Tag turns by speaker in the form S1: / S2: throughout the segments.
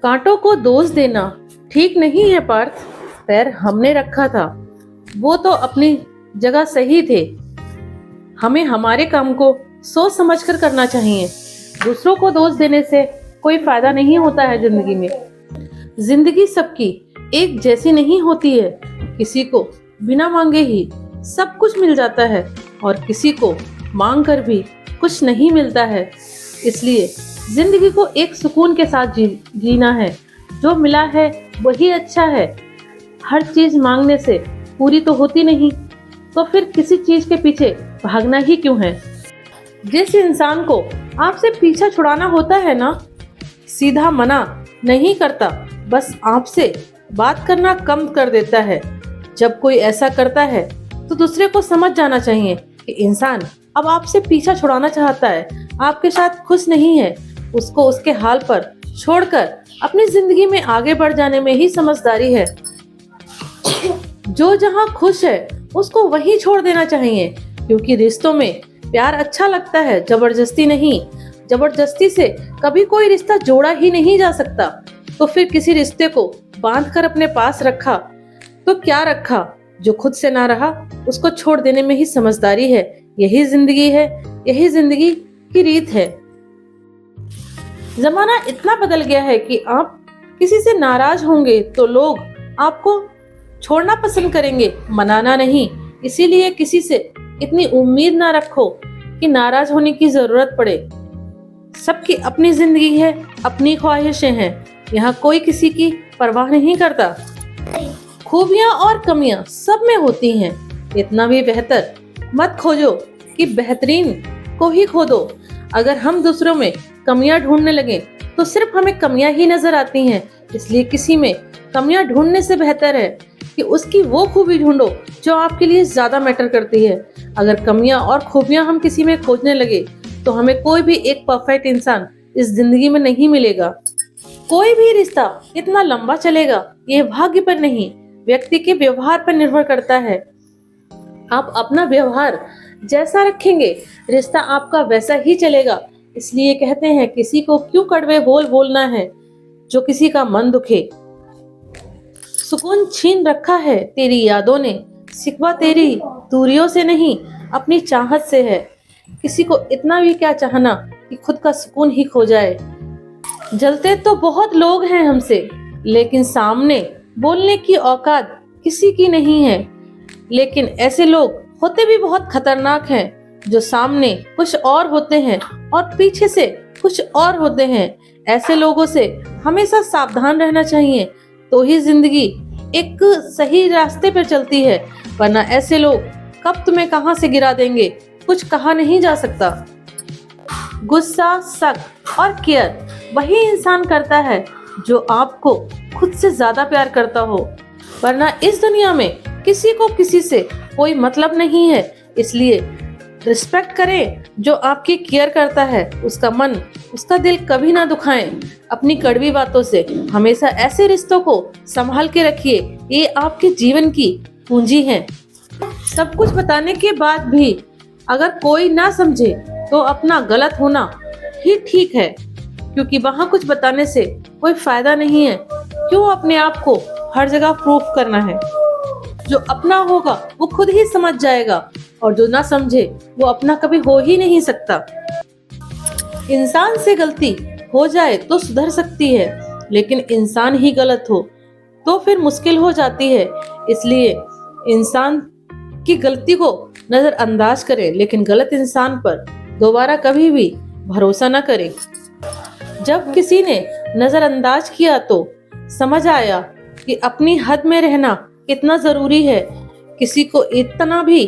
S1: कांटों को दोष देना ठीक नहीं है पार्थ। पैर हमने रखा था, वो तो अपनी जगह सही थे। हमें हमारे काम को सोच समझकर करना चाहिए। दूसरों को दोष देने से कोई फायदा नहीं होता है जिंदगी में। जिंदगी सबकी एक जैसी नहीं होती है। किसी को बिना मांगे ही सब कुछ मिल जाता है और किसी को मांग कर भी कुछ नहीं मिलता है। इसलिए जिंदगी को एक सुकून के साथ जीना है। जो मिला है वही अच्छा है। हर चीज मांगने से पूरी तो होती नहीं, तो फिर किसी चीज के पीछे भागना ही क्यों है। जिस इंसान को आपसे पीछा छुड़ाना होता है ना, सीधा मना नहीं करता, बस आपसे बात करना कम कर देता है। जब कोई ऐसा करता है तो दूसरे को समझ जाना चाहिए कि इंसान अब आपसे पीछा छुड़ाना चाहता है, आपके साथ खुश नहीं है। उसको उसके हाल पर छोड़कर अपनी जिंदगी में आगे बढ़ जाने में ही समझदारी है। जो जहां खुश है उसको वहीं छोड़ देना चाहिए, क्योंकि रिश्तों में प्यार अच्छा लगता है, जबरदस्ती नहीं। जबरदस्ती से कभी कोई रिश्ता जोड़ा ही नहीं जा सकता। तो फिर किसी रिश्ते को बांध कर अपने पास रखा तो क्या रखा। जो खुद से ना रहा उसको छोड़ देने में ही समझदारी है। यही जिंदगी है, यही जिंदगी की रीत है। जमाना इतना बदल गया है कि आप किसी से नाराज होंगे तो लोग आपको छोड़ना पसंद करेंगे, मनाना नहीं। इसीलिए किसी से इतनी उम्मीद ना रखो कि नाराज होने की जरूरत पड़े। सबकी अपनी जिंदगी है, अपनी ख्वाहिशें हैं। यहाँ कोई किसी की परवाह नहीं करता। खूबियां और कमियां सब में होती हैं। इतना भी बेहतर मत खोजो कि बेहतरीन को ही खो दो। अगर हम दूसरों में कमियां ढूंढने लगे तो सिर्फ हमें कमियां ही नजर आती हैं। इसलिए किसी में कमियां ढूंढने से बेहतर है कि उसकी वो खूबी ढूंढो जो आपके लिए ज्यादा मैटर करती है। अगर कमियां और खूबियां हम किसी में खोजने लगे तो हमें कोई भी एक परफेक्ट इंसान इस जिंदगी में नहीं मिलेगा। कोई भी रिश्ता इतना लंबा चलेगा ये भाग्य पर नहीं, व्यक्ति के व्यवहार पर निर्भर करता है। आप अपना व्यवहार जैसा रखेंगे रिश्ता आपका वैसा ही चलेगा। इसलिए कहते हैं किसी को क्यों कड़वे बोल बोलना है जो किसी का मन दुखे। सुकून छीन रखा है तेरी यादों ने, सिकवा तेरी दूरियों से नहीं अपनी चाहत से है। किसी को इतना भी क्या चाहना कि खुद का सुकून ही खो जाए। जलते तो बहुत लोग हैं हमसे, लेकिन सामने बोलने की औकात किसी की नहीं है। लेकिन ऐसे लोग होते भी बहुत खतरनाक हैं, जो सामने कुछ और होते हैं और पीछे से कुछ और होते हैं। ऐसे लोगों से हमेशा सावधान रहना चाहिए, तो ही जिंदगी एक सही रास्ते पर चलती है। वरना ऐसे लोग कब तुम्हें कहां से गिरा देंगे कुछ कहा नहीं जा सकता। गुस्सा, शक और केयर वही इंसान करता है जो आपको खुद से ज्यादा प्यार करता हो। वरना इस दुनिया में किसी को किसी से कोई मतलब नहीं है। इसलिए रिस्पेक्ट करें जो आपकी केयर करता है। उसका मन, उसका दिल कभी ना दुखाएं अपनी कड़वी बातों से। हमेशा ऐसे रिश्तों को संभाल के रखिए, ये आपके जीवन की पूंजी है। सब कुछ बताने के बाद भी अगर कोई ना समझे तो अपना गलत होना ही ठीक है, क्योंकि वहां कुछ बताने से कोई फायदा नहीं है। क्यों अपने आप को हर जगह प्रूफ करना है। जो अपना होगा वो खुद ही समझ जाएगा, और जो ना समझे वो अपना कभी हो ही नहीं सकता। इंसान से गलती हो जाए तो सुधर सकती है, लेकिन इंसान ही गलत हो तो फिर मुश्किल हो जाती है। इसलिए इंसान की गलती को नजरअंदाज करें, लेकिन गलत इंसान पर दोबारा कभी भी भरोसा न करें। जब किसी ने नजरअंदाज किया तो समझ आया कि अपनी हद में रहना कितना जरूरी है। किसी को इतना भी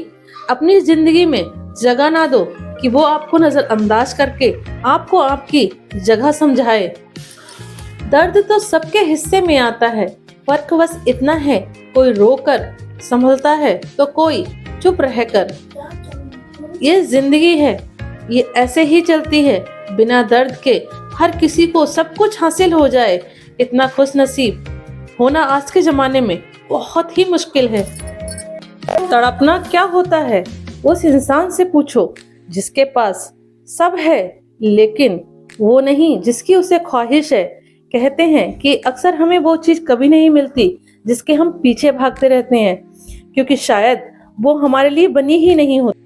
S1: अपनी जिंदगी में जगह ना दो कि वो आपको नजरअंदाज करके आपको आपकी जगह समझाए। दर्द तो सबके हिस्से में आता है, फर्क बस इतना है कोई रोकर संभलता है तो कोई चुप रहकर। ये जिंदगी है, ये ऐसे ही चलती है बिना दर्द के। हर किसी को सब कुछ हासिल हो जाए इतना खुश नसीब होना आज के जमाने में बहुत ही मुश्किल है। तड़पना क्या होता है उस इंसान से पूछो जिसके पास सब है लेकिन वो नहीं जिसकी उसे ख्वाहिश है कहते हैं कि अक्सर हमें वो चीज कभी नहीं मिलती जिसके हम पीछे भागते रहते हैं, क्योंकि शायद वो हमारे लिए बनी ही नहीं होती।